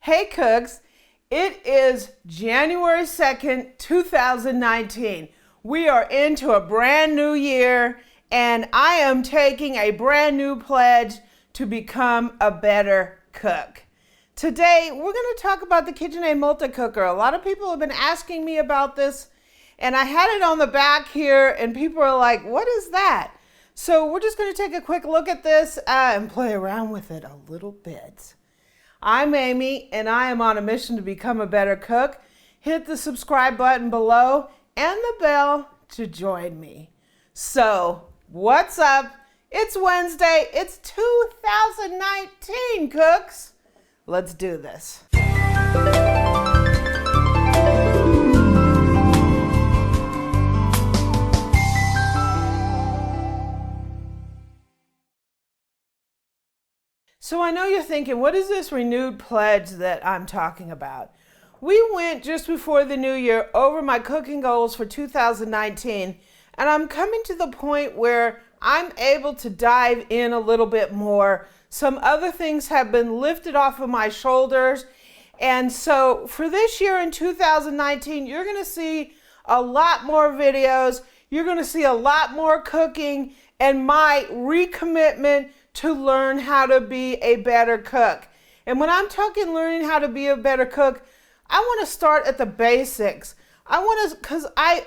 Hey cooks, it is January 2nd, 2019. We are into a brand new year and I am taking a brand new pledge to become a better cook. Today, we're going to talk about the KitchenAid Multi-Cooker. A lot of people have been asking me about this and I had it on the back here and people are like, what is that? So we're just going to take a quick look at this and play around with it a little bit. I'm Amy, and I am on a mission to become a better cook. Hit the subscribe button below and the bell to join me. So, what's up? It's Wednesday. It's 2019, cooks. Let's do this. So I know you're thinking, what is this renewed pledge that I'm talking about? We went just before the new year over my cooking goals for 2019, and I'm coming to the point where I'm able to dive in a little bit more. Some other things have been lifted off of my shoulders, and so for this year in 2019, you're going to see a lot more videos. You're going to see a lot more cooking and my recommitment to learn how to be a better cook. And when I'm talking learning how to be a better cook, I want to start at the basics. Because I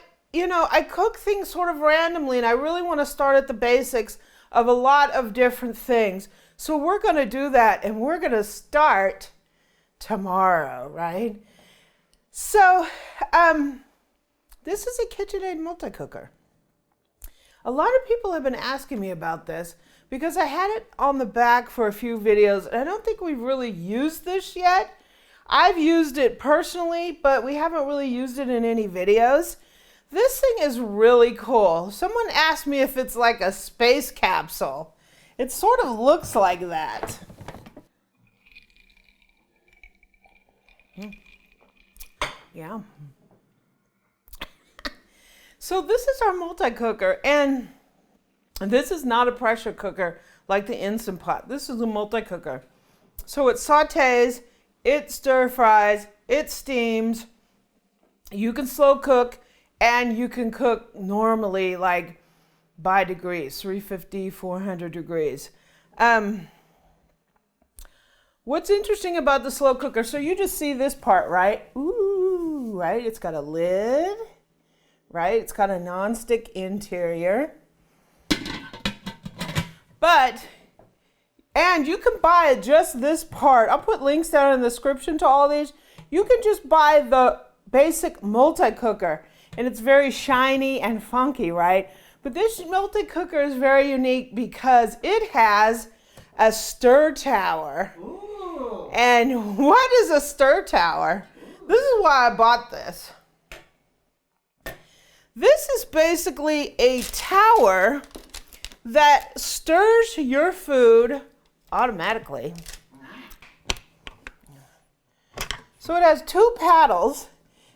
cook things sort of randomly and I really want to start at the basics of a lot of different things. So we're going to do that and we're going to start tomorrow, right? So this is a KitchenAid Multi-Cooker. A lot of people have been asking me about this because I had it on the back for a few videos and I don't think we've really used this yet. I've used it personally, but we haven't really used it in any videos. This thing is really cool. Someone asked me if it's like a space capsule. It sort of looks like that. Yeah. So this is our multi-cooker, and this is not a pressure cooker like the Instant Pot. This is a multi-cooker. So it sautés, it stir fries, it steams. You can slow cook, and you can cook normally like by degrees, 350, 400 degrees. What's interesting about the slow cooker, so you just see this part, right? Ooh, right? It's got a lid. Right? It's got a non-stick interior. And you can buy just this part. I'll put links down in the description to all these. You can just buy the basic multi-cooker and it's very shiny and funky, right? But this multi-cooker is very unique because it has a stir tower. Ooh. And what is a stir tower? Ooh. This is why I bought this. This is basically a tower that stirs your food automatically. So it has two paddles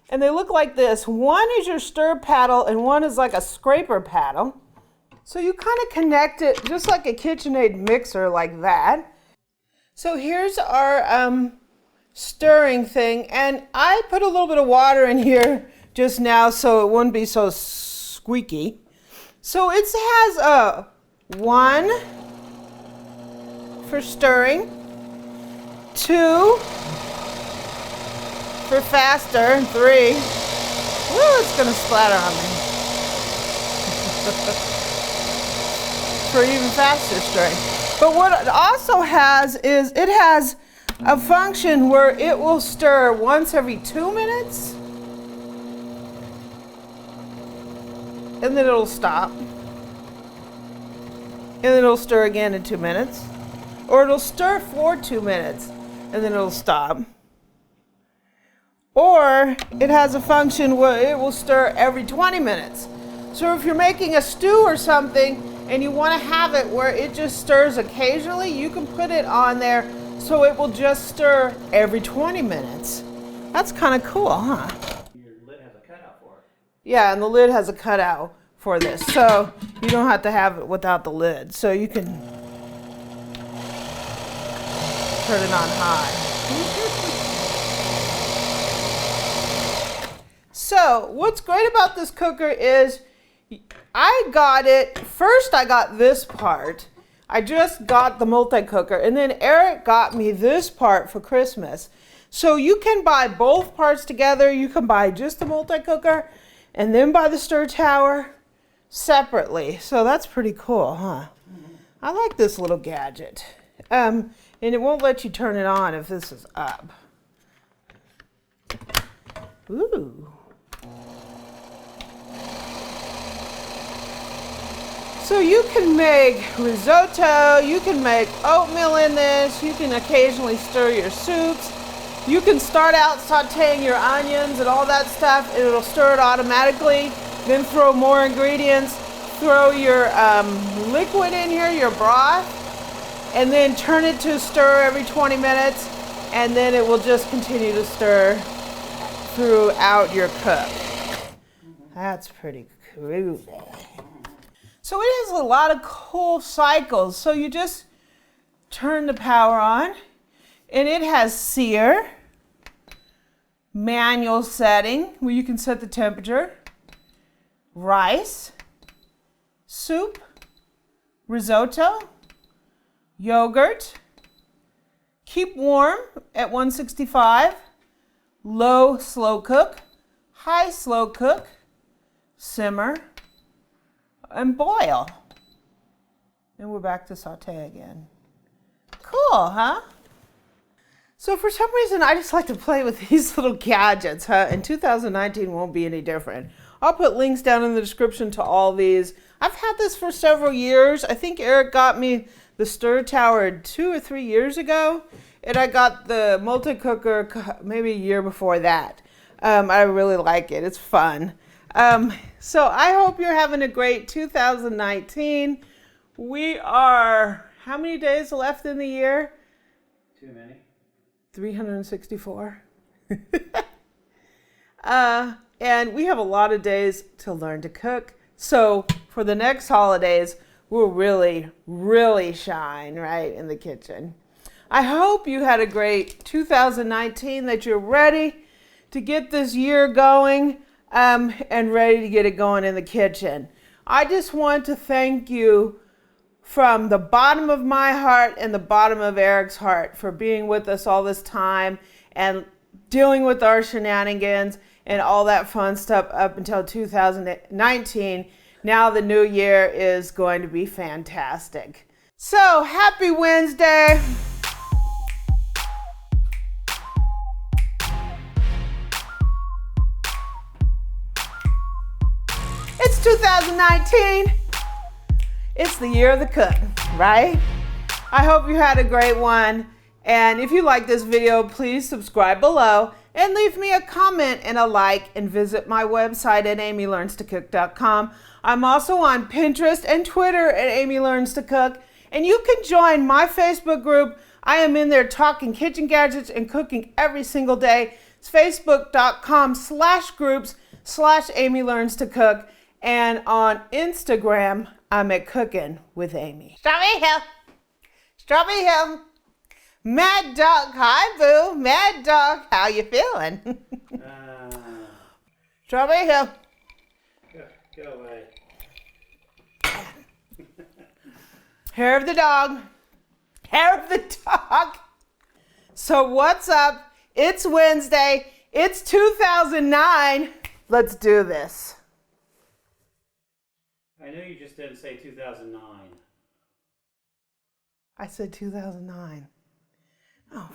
and they look like this. One is your stir paddle and one is like a scraper paddle. So you kind of connect it just like a KitchenAid mixer like that. So here's our stirring thing, and I put a little bit of water in here just now so it wouldn't be so squeaky. So it has one for stirring, two for faster, and three. Woo, it's gonna splatter on me. For even faster stirring. But what it also has is it has a function where it will stir once every 2 minutes. And then it'll stop. And then it'll stir again in 2 minutes. Or it'll stir for 2 minutes and then it'll stop. Or it has a function where it will stir every 20 minutes. So if you're making a stew or something and you want to have it where it just stirs occasionally, you can put it on there so it will just stir every 20 minutes. That's kind of cool, huh? Yeah, and the lid has a cutout for this, so you don't have to have it without the lid. So you can turn it on high. So what's great about this cooker is I got this part. I just got the multi-cooker, and then Eric got me this part for Christmas. So you can buy both parts together. You can buy just the multi-cooker and then buy the stir tower separately. So that's pretty cool, huh? I like this little gadget. And it won't let you turn it on if this is up. Ooh. So you can make risotto, you can make oatmeal in this, you can occasionally stir your soups. You can start out sauteing your onions and all that stuff, and it'll stir it automatically. Then throw more ingredients, throw your liquid in here, your broth, and then turn it to stir every 20 minutes, and then it will just continue to stir throughout your cook. That's pretty cool. So it has a lot of cool cycles. So you just turn the power on, and it has sear, manual setting where you can set the temperature, rice, soup, risotto, yogurt, keep warm at 165, low slow cook, high slow cook, simmer, and boil. And we're back to saute again. Cool, huh? So for some reason, I just like to play with these little gadgets, huh? And 2019 won't be any different. I'll put links down in the description to all these. I've had this for several years. I think Eric got me the stir tower 2 or 3 years ago, and I got the multi-cooker maybe a year before that. I really like it. It's fun. So I hope you're having a great 2019. We are, how many days left in the year? Too many. 364. And we have a lot of days to learn to cook. So for the next holidays, we'll really, really shine right in the kitchen. I hope you had a great 2019, that you're ready to get this year going and ready to get it going in the kitchen. I just want to thank you from the bottom of my heart and the bottom of Eric's heart for being with us all this time and dealing with our shenanigans and all that fun stuff up until 2019. Now the new year is going to be fantastic. So happy Wednesday. It's 2019. It's the year of the cook, right? I hope you had a great one. And if you like this video, please subscribe below and leave me a comment and a like, and visit my website at amylearnstocook.com. I'm also on Pinterest and Twitter at Amy Learns to Cook. And you can join my Facebook group. I am in there talking kitchen gadgets and cooking every single day. It's facebook.com/groups/Amy Learns to Cook. And on Instagram, I'm at Cooking with Amy. Strawberry Hill. Strawberry Hill. Mad Dog, hi boo. Mad Dog, how you feeling? Strawberry Hill. Go away. Hair of the dog. Hair of the dog. So what's up? It's Wednesday. It's 2009. Let's do this. I know you just didn't say 2009. I said 2009. Oh,